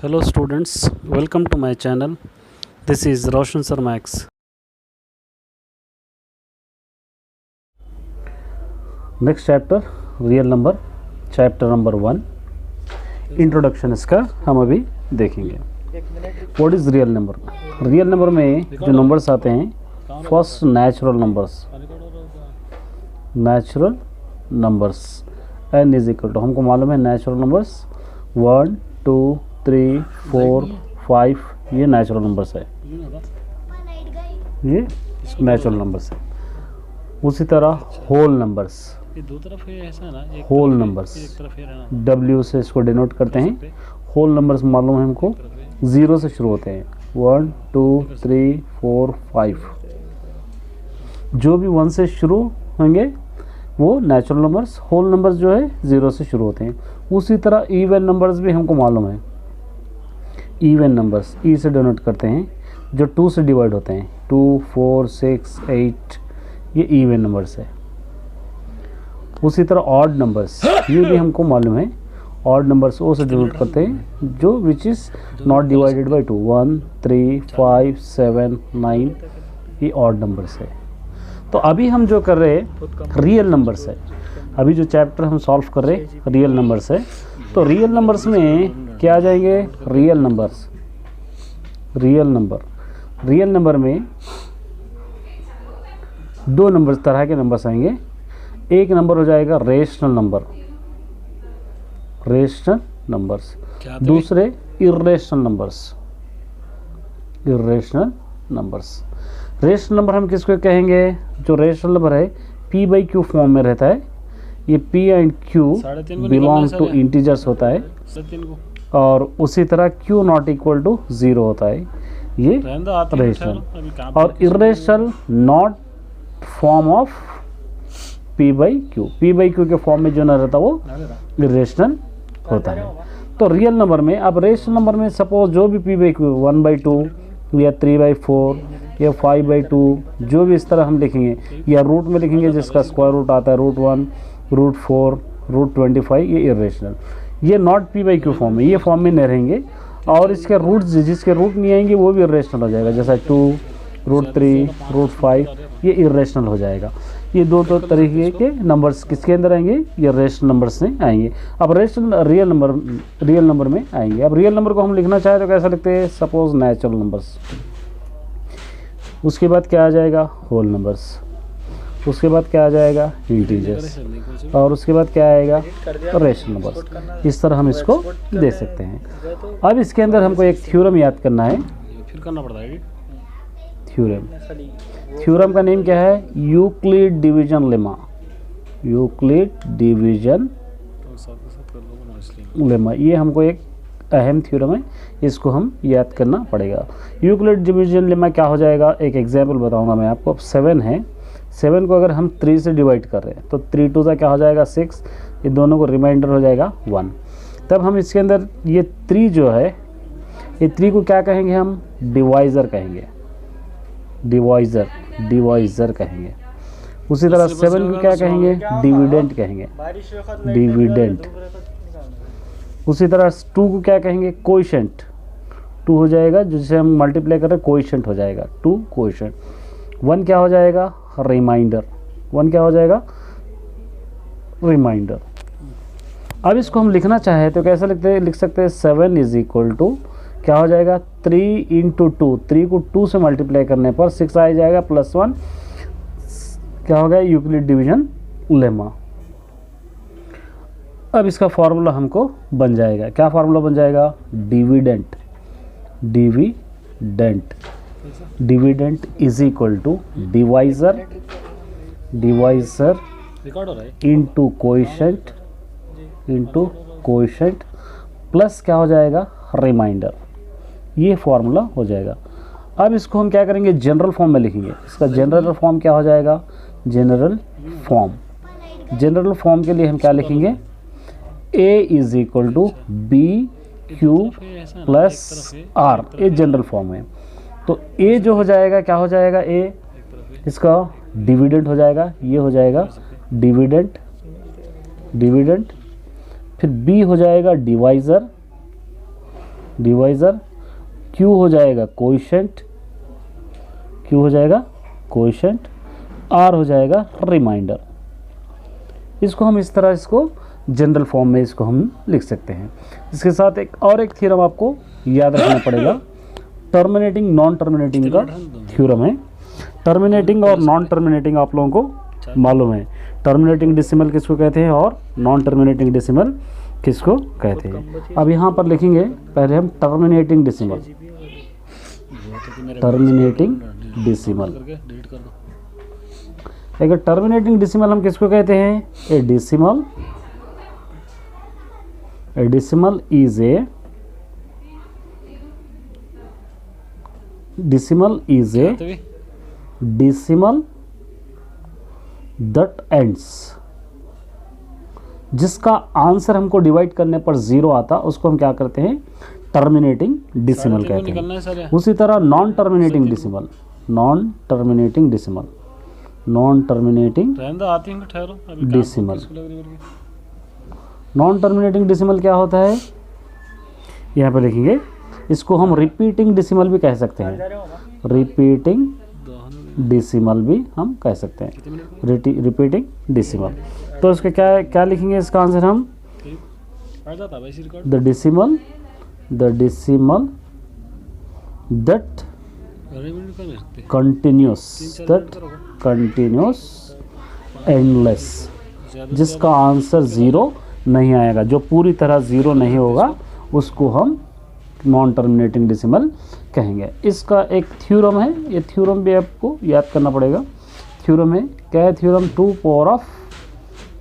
Hello students, welcome to my channel. This is Roshan Sir Max. Next chapter real number, chapter number 1 introduction इसका हम अभी देखेंगे. What is real number. Real number में जो numbers आते हैं, first natural numbers n is equal to, हमको मालूम है नेचुरल नंबर्स 1 2 3 4 5 ये नेचुरल नंबर्स है, ये नेचुरल नंबर्स है. उसी तरह होल नंबर्स, दो तरफ है ऐसा ना, एक होल नंबर्स एक तरफ है ना, W से इसको डिनोट करते हैं. होल नंबर्स मालूम है हमको, 0 से शुरू होते हैं. 1 2 3 4 5 जो भी 1 से शुरू होंगे वो नेचुरल नंबर्स. होल नंबर्स जो है 0 से शुरू होते हैं. उसी तरह इवन नंबर्स भी हमको मालूम है. इवन नंबर्स ई से डिनोट करते हैं, जो 2 से डिवाइड होते हैं. 2 4 6 8 ये इवन नंबर्स है. उसी तरह ऑड नंबर्स, ये भी हमको मालूम है. ऑड नंबर्स ओ से डिनोट करते हैं, जो which is not divided by 2. 1 3 5 7 9 ये ऑड नंबर्स है. तो अभी हम जो कर रहे हैं रियल नंबर्स है. अभी जो चैप्टर हम सॉल्व कर रहे हैं रियल नंबर्स है. तो रियल नंबर्स में क्या आ जाएंगे, रियल नंबर में दो नंबर तरह के नंबर्स आएंगे. एक नंबर हो जाएगा रेशनल नंबर्स, दूसरे इर्रेशनल नंबर्स. रेशनल नंबर हम किसको कहेंगे, जो रेशनल नंबर है p/q फॉर्म में रहता है. ये p and q belong to integers होता है, और उसी तरह q नॉट इक्वल टू 0 होता है. ये रेशनल. और irrational not form of p/q के फॉर्म में जो ना रहता वो इर्रेशनल होता है. तो रियल नंबर में, अब रेशनल नंबर में सपोज जो भी p/q 1/2 या 3/4 या 5/2 जो भी इस तरह हम लिखेंगे, या रूट में लिखेंगे जिसका स्क्वायर रूट आता है √1 √4 √25 ये इर्रेशनल. ये नॉट p/q फॉर्म में, ये फॉर्म में नहीं रहेंगे. और इसके रूट जिसके रूट नहीं आएंगे वो भी इर्रेशनल हो जाएगा, जैसा 2 √3 √5 ये इर्रेशनल हो जाएगा. ये दो तरीके के नंबर्स किसके अंदर आएंगे, ये रेशनल नंबर्स में आएंगे. अब रियल नंबर में आएंगे. अब रियल नंबर को हम लिखना चाहे तो कैसा लिखते हैं, सपोज नेचुरल नंबर्स, उसके बाद क्या आ जाएगा, होल नंबर्स, उसके बाद क्या आ जाएगा, इंटीजर्स, और उसके बाद क्या आएगा, रेशनल नंबर्स. इस तरह हम इसको दे सकते हैं. अब इसके अंदर हमको एक थ्योरम याद करना है. फिर करना पड़ता है थ्योरम का नेम क्या है, यूक्लिड डिवीजन लेमा. ये हमको एक अहम थ्योरम है, इसको हम याद करना पड़ेगा. यूक्लिड डिवीजन लेमा क्या हो जाएगा, एक एग्जांपल बताऊंगा मैं आपको. अब 7 है, 7 को अगर हम 3 से डिवाइड कर रहे हैं तो 3 2 क्या हो जाएगा 6, ये दोनों को रिमाइंडर हो जाएगा 1. तब हम इसके अंदर ये 3 जो है, ये 3 को क्या कहेंगे, हम डिवाइज़र कहेंगे. उसी तरह 7 को क्या कहेंगे, डिविडेंट कहेंगे. उसी तरह 2 को क्या कहेंगे, कोएफिशिएंट. 2 हो जाएगा जिसे हम मल्टीप्लाई कर रहे हैं, कोएफिशिएंट हो जाएगा 2 कोएफिशिएंट. 1 क्या हो जाएगा, रिमाइंडर. अब इसको हम लिखना चाहे तो कैसे लिख सकते हैं, 7 इज इक्वल टू क्या हो जाएगा, 3 × 2. 3 को 2 से मल्टीप्लाई करने पर 6 आ जाएगा +1, क्या हो गया, यूक्लिड डिवीजन लेमा. अब इसका फार्मूला हमको बन जाएगा, क्या फार्मूला बन जाएगा, dividend is equal to divisor into coefficient plus क्या हो जाएगा, रिमाइंडर. ये फार्मूला हो जाएगा. अब इसको हम क्या करेंगे, जनरल फॉर्म में लिखेंगे. इसका जनरल फॉर्म क्या हो जाएगा, जनरल फॉर्म के लिए हम क्या लिखेंगे, A is equal to BQ + R. ये जनरल फॉर्म है. तो A जो हो जाएगा, क्या हो जाएगा, A इसका डिविडेंट हो जाएगा, ये हो जाएगा डिविडेंट. फिर B हो जाएगा डिवाइज़र, डिवाइज़र, क्यू हो जाएगा कोएफिशिएंट, क्यू हो जाएगा कोएफिशिएंट, आर हो जाएगा रिमाइंडर। इसको हम इस तरह इसको जनरल फॉर्म में इसको हम लिख सकते हैं। इसके साथ एक थ्योरम आपको याद रखना पड़ेगा, टर्मिनेटिंग नॉन टर्मिनेटिंग का थ्योरम है। टर्मिनेटिंग और नॉन टर्मिनेटिंग आप लोगों को मालूम है, टर्मिनेटिंग डेसिमल किसको कहते हैं और नॉन टर्मिनेटिंग डेसिमल किसको कहते हैं। अब यहाँ पर लिखेंगे पहले हम टर्मिनेटिंग डेसिमल, टर्मिनेटिंग डेसिमल। अगर टर्मिनेटिंग डेसिमल हम किसको कहते हैं, ए decimal is a decimal that ends, जिसका आंसर हमको डिवाइड करने पर 0 आता, उसको हम क्या करते हैं, टर्मिनेटिंग डेसिमल कहते हैं। उसी तरह non terminating decimal, non terminating decimal क्या होता है, यहाँ पर लिखेंगे, इसको हम रिपीटिंग डेसिमल भी कह सकते हैं, रिपीटिंग डेसिमल भी हम कह सकते हैं, रिपीटिंग डेसिमल। तो इसके क्या लिखेंगे, इसका आंसर हम the decimal that continuous endless, जिसका आंसर 0 नहीं आएगा, जो पूरी तरह 0 नहीं होगा, उसको हम नॉन टर्मिनेटिंग डेसिमल कहेंगे। इसका एक थ्योरम है, ये थ्योरम भी आपको याद करना पड़ेगा। थ्योरम है क्या है, theorem 2 power of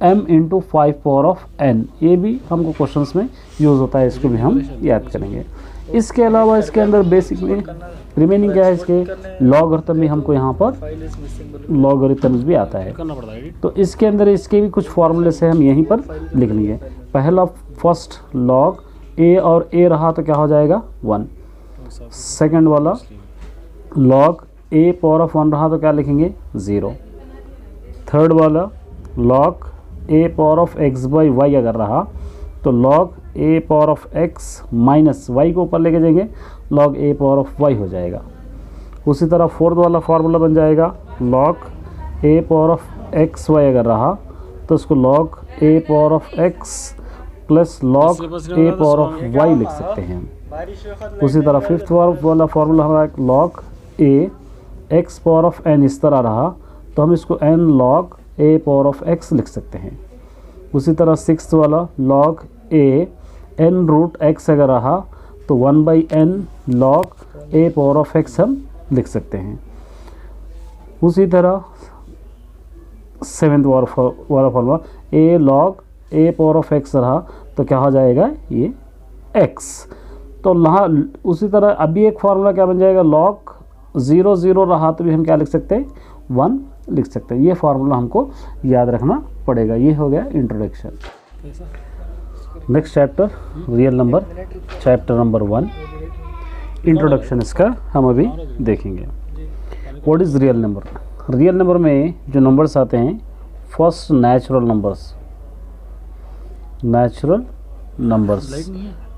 m into 5 power of n, ये भी हमको क्वेश्चंस में यूज़ होता है, इसको भी हम याद करेंगे। इसके अलावा इसके अंदर बेसिक में रिमेनिंग क्या है, इसके लॉगरिथम भी हमको यहाँ पर लॉगरिथम्स भी आता है, तो इसके अंदर इसके भी कुछ फॉर्मूले से हम यहीं पर लिख लेंगे। पहला फर्स्ट लॉग a और a रहा तो क्या हो जाएगा 1, सेकंड वाला लॉग a पावर ऑफ 1 रहा तो क्या लिखेंगे 0, थर्ड वाला log a power of x by y अगर रहा तो log a power of x minus y को ऊपर लेके जाएंगे, log a power of y हो जाएगा। उसी तरह फोर्थ वाला फार्मूला बन जाएगा, log a power of x y अगर रहा तो उसको log a power of x plus log a power of y लिख सकते हैं। उसी तरह फिफ्थ वाला फार्मूला हमारा log a x power of n इस तरह रहा तो हम इसको n log a power of x लिख सकते हैं। उसी तरह सिक्स्थ वाला log a n root x अगर रहा तो 1 by n log a power of x हम लिख सकते हैं। उसी तरह सेवेंथ वाला formula a log a power of x रहा तो क्या हो जाएगा ये x। तो यहाँ उसी तरह अभी एक फार्मूला क्या बन जाएगा, लॉग 0 0 रहा तो भी हम क्या लिख सकते हैं 1 लिख सकते हैं। ये फार्मूला हमको याद रखना पड़ेगा। ये हो गया introduction. Next chapter real number, chapter number 1 introduction इसका हम अभी देखेंगे। What is real number. Real number में जो नंबर्स आते हैं, first natural numbers, natural numbers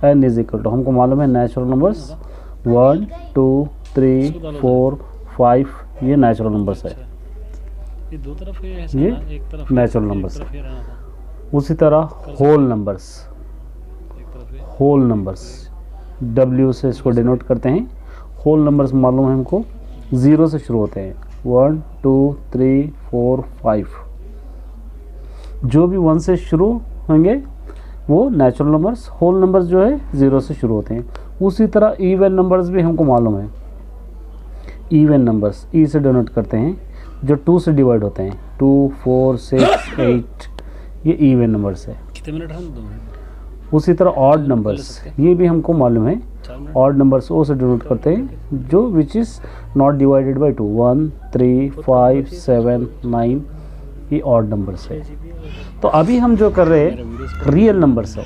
n is equal to, हमको मालूम है नेचुरल नंबर्स 1 2 3 4 5 ये नेचुरल नंबर्स है, ये दो तरफ है, ये एक तरफ नेचुरल नंबर्स है। उसी तरह whole numbers, whole numbers W से इसको डिनोट करते हैं। होल नंबर्स मालूम है हमको 0 से शुरू होते हैं, 1 2 3 4 5, जो भी 1 से शुरू होंगे वो नेचुरल नंबर्स। होल नंबर्स जो है 0 से शुरू होते हैं। उसी तरह इवन नंबर्स भी हमको मालूम है, इवन नंबर्स E से डिनोट करते हैं, जो 2 से डिवाइड होते हैं, 2 4 6 8 ये इवन नंबर्स है। कितने मिनट हम 2 मिनट। उसी तरह ऑड नंबर्स, ये भी हमको मालूम है, ऑड नंबर्स O से डिनोट करते हैं, जो which is not divided by 2, 1 3 5 7 9 ये ऑड नंबर्स है। तो अभी हम जो कर रहे हैं रियल नंबर्स है,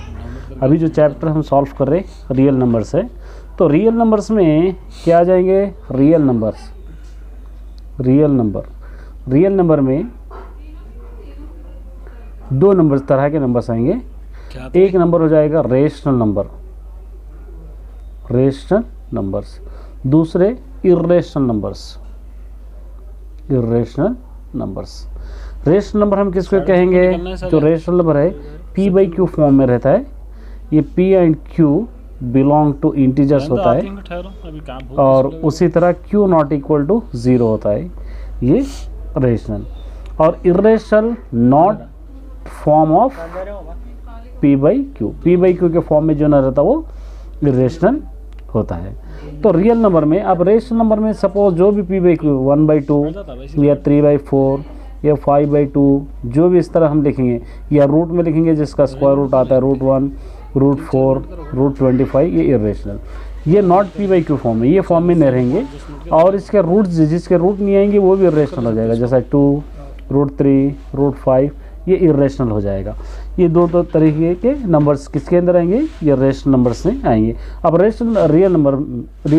अभी जो चैप्टर हम सॉल्व कर रहे हैं रियल नंबर्स है। तो रियल नंबर्स में क्या आ जाएंगे, रियल नंबर्स, रियल नंबर में 2 नंबर तरह के नंबर्स आएंगे। एक नंबर हो जाएगा रेशनल नंबर, रेशनल नंबर्स। दूसरे irrational numbers, irrational numbers. Rational number हम किसको कहेंगे? जो रेशनल नंबर है p बाई क्यू फॉर्म में रहता है, ये p and q belong to integers होता है और उसी तरह q नॉट इक्वल टू 0 होता है, ये रेशनल। और irrational not form of p by Q के फॉर्म में जो ना रहता वो इर्रेशनल होता है। तो रियल नंबर में, अब रेशनल नंबर में सपोज जो भी p बाई क्यू 1/2 या 3/4 या 5/2 जो भी इस तरह हम लिखेंगे, या रूट में लिखेंगे जिसका स्क्वायर रूट आता है √1, √4, √25, ये इर्रेशनल, ये not p by q form में, ये फॉर्म में नहीं रहेंगे। और इसके रूट जिसके रूट नहीं आएंगे वो भी इर्रेशनल हो जाएगा, जैसा 2, √3, √5, ये इर्रेशनल हो जाएगा। ये दो तरीके के नंबर्स किसके अंदर आएंगे? ये रेशनल नंबर्स में आएंगे। अब रियल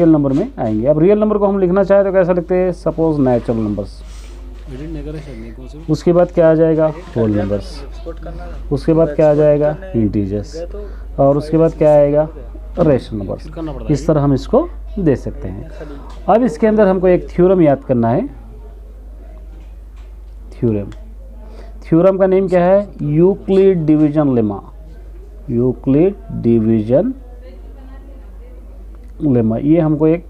नंबर में आएंगे। अब रियल नंबर को हम लिखना चाहे तो कैसा लिखते हैं? सपोज नेचुरल नंबर्स, उसके बाद क्या आ जाएगा? होल नंबर्स, उसके बाद क्या आ जाएगा? इंटीजर्स, और उसके बाद क्या आएगा? Rational numbers. इस तरह हम इसको दे सकते हैं। अब इसके अंदर हमको एक थ्योरम याद करना है। थ्योरम का नेम क्या है? Euclid division lemma. Euclid division lemma, ये हमको एक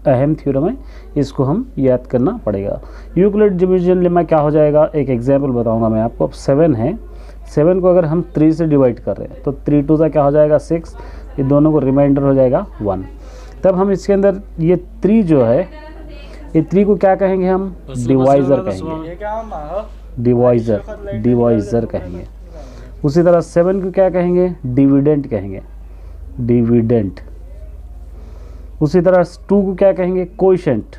अहम थ्योरम है, इसको हम याद करना पड़ेगा। यूक्लिड डिवीजन लेमा क्या हो जाएगा? एक एग्जांपल बताऊंगा मैं आपको। अब 7 है, 7 को अगर हम 3 से डिवाइड कर रहे हैं तो 3 2 क्या हो जाएगा? 6, ये दोनों को रिमाइंडर हो जाएगा 1। तब हम इसके अंदर ये 3 जो है, ये 3 को क्या कहेंगे? हम डिवाइज़र कहेंगे, डिवाइज़र कहेंगे। उसी तरह 7 को क्या कहेंगे? डिविडेंट कहेंगे, डिविडेंट। उसी तरह 2 को क्या कहेंगे? कोएफिशिएंट।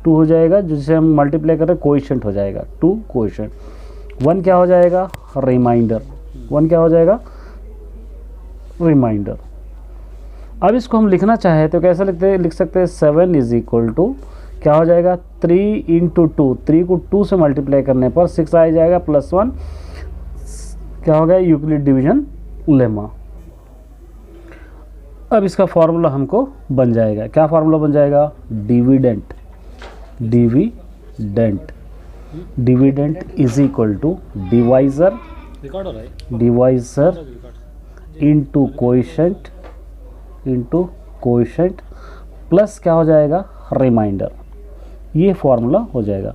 2 हो जाएगा जिसे हम मल्टीप्लाई कर रहे हैं, कोएफिशिएंट हो जाएगा 2 कोएफिशिएंट। 1 क्या हो जाएगा? रिमाइंडर। 1 क्या हो जाएगा? रिमाइंडर। अब इसको हम लिखना चाहे तो कैसा लिख सकते हैं? 7 इज इक्वल टू क्या हो जाएगा? 3 × 2, 3 को 2 से मल्टीप्लाई करने पर 6 आ जाएगा +1, क्या हो गया? Euclid division lemma. अब इसका फार्मूला हमको बन जाएगा, क्या फार्मूला बन जाएगा? Dividend. Dividend is equal to divisor into coefficient plus क्या हो जाएगा? रिमाइंडर। ये फार्मूला हो जाएगा।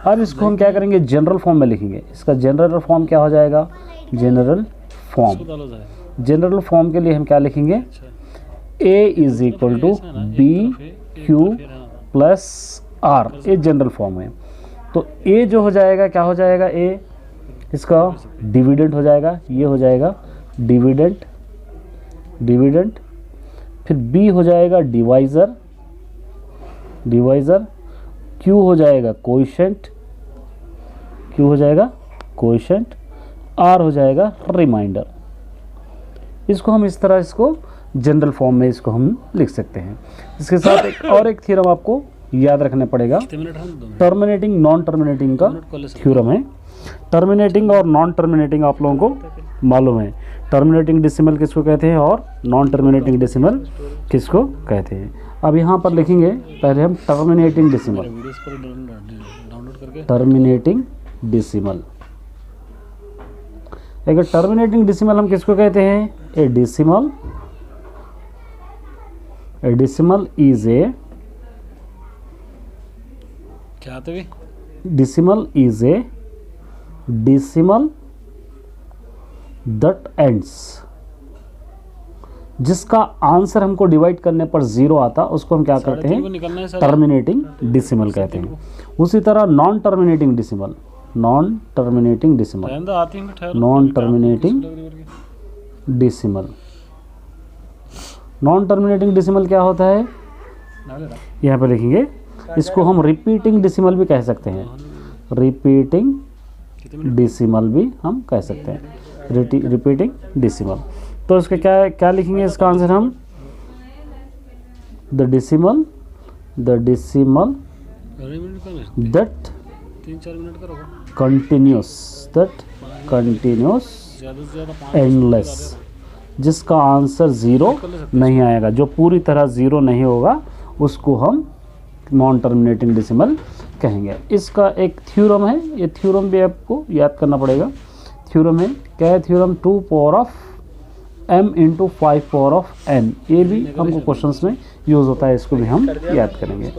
अब इसको हम क्या करेंगे? जनरल फॉर्म में लिखेंगे। इसका जनरल फॉर्म क्या हो जाएगा? जनरल फॉर्म के लिए हम क्या लिखेंगे? A is equal to BQ plus R, ये जनरल फॉर्म है। तो A जो हो जाएगा क्या हो जाएगा? A इसका डिविडेंट हो जाएगा, ये हो जाएगा डिविडेंट। फिर B हो जाएगा डिवाइज़र, Q हो जाएगा कोएफिशिएंट, R हो जाएगा रिमाइंडर। इसको हम इस तरह इसको जनरल फॉर्म में इसको हम लिख सकते हैं। इसके साथ एक थ्योरम आपको याद रखना पड़ेगा, टर्मिनेटिंग नॉन टर्मिनेटिंग का थ्योरम है। टर्मिनेटिंग और नॉन टर्मिनेटिंग आप लोगों को मालूम है। टर्मिनेटिंग डेसिमल किसको कहते हैं और नॉन टर्मिनेटिंग डेसिमल किसको कहते हैं। अब यहाँ पर लिखेंगे पहले हम टर्मिनेटिंग डेसिमल। अगर टर्मिनेटिंग डेसिमल हम किसको कहते हैं? ए decimal is a decimal that ends, जिसका आंसर हमको डिवाइड करने पर 0 आता, उसको हम क्या करते हैं? टर्मिनेटिंग डेसिमल कहते हैं। उसी तरह नॉन टर्मिनेटिंग डेसिमल क्या होता है? यहाँ पे लिखेंगे, इसको हम रिपीटिंग डेसिमल भी कह सकते हैं, रिपीटिंग डेसिमल। तो इसके क्या लिखेंगे? इसका आंसर हम the decimal that continuous endless जिसका आंसर 0 नहीं आएगा, जो पूरी तरह 0 नहीं होगा उसको हम नॉन टर्मिनेटिंग डेसिमल कहेंगे। इसका एक थ्योरम है, ये थ्योरम भी आपको याद करना पड़ेगा। थ्योरम है, क्या है theorem? 2 power of m into 5 power of n, ये भी हमको क्वेश्चंस में यूज़ होता है, इसको भी हम याद करेंगे।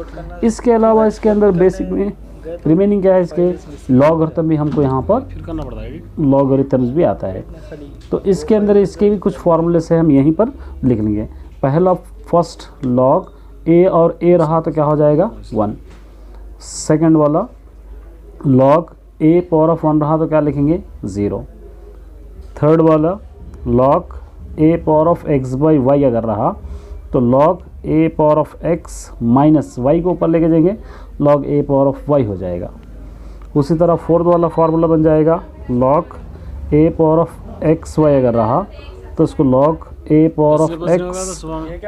इसके अलावा इसके अंदर बेसिक में रिमेनिंग क्या है, इसके लॉगरिथम भी हमको यहाँ पर फिर करना पड़ता है। लॉगरिथम्स भी आता है, तो इसके अंदर इसके भी कुछ फॉर्मूले से हम यहीं पर लिख लेंगे। पहला फर्स्ट लॉग a और a रहा तो क्या हो जाएगा 1। सेकंड वाला लॉग a पावर ऑफ 1 रहा तो क्या लिखेंगे 0। थर्ड वाला log a power of x by y अगर रहा तो log a power of x minus y को ऊपर लेके जाएंगे, log a power of y हो जाएगा। उसी तरह फोर्थ वाला फार्मूला बन जाएगा log a power of x y अगर रहा तो इसको log a power of x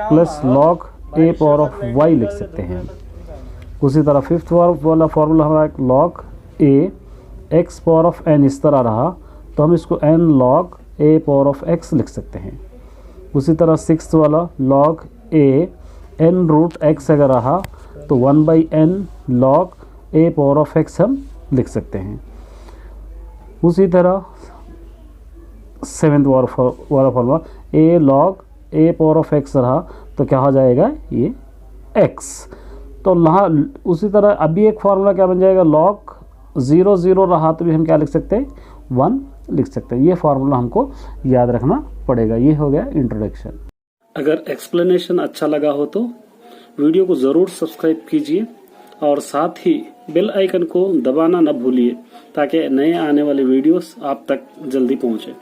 plus log a power of y लिख सकते हैं। उसी तरह फिफ्थ वाला फार्मूला हमारा log a x power of n इस तरह रहा तो हम इसको n log a power of x लिख सकते हैं। उसी तरह सिक्स्थ वाला log a n root x अगर रहा तो 1 by n log a power of x हम लिख सकते हैं। उसी तरह सेवेंथ वाला formula a log a power of x रहा तो क्या हो जाएगा ये x। तो यहाँ उसी तरह अभी एक फार्मूला क्या बन जाएगा, लॉग 0 0 रहा तो भी हम क्या लिख सकते हैं 1 लिख सकते हैं। ये फार्मूला हमको याद रखना पड़ेगा। ये हो गया इंट्रोडक्शन। अगर एक्सप्लेनेशन अच्छा लगा हो तो वीडियो को ज़रूर सब्सक्राइब कीजिए और साथ ही बेल आइकन को दबाना न भूलिए ताकि नए आने वाले वीडियोस आप तक जल्दी पहुंचे।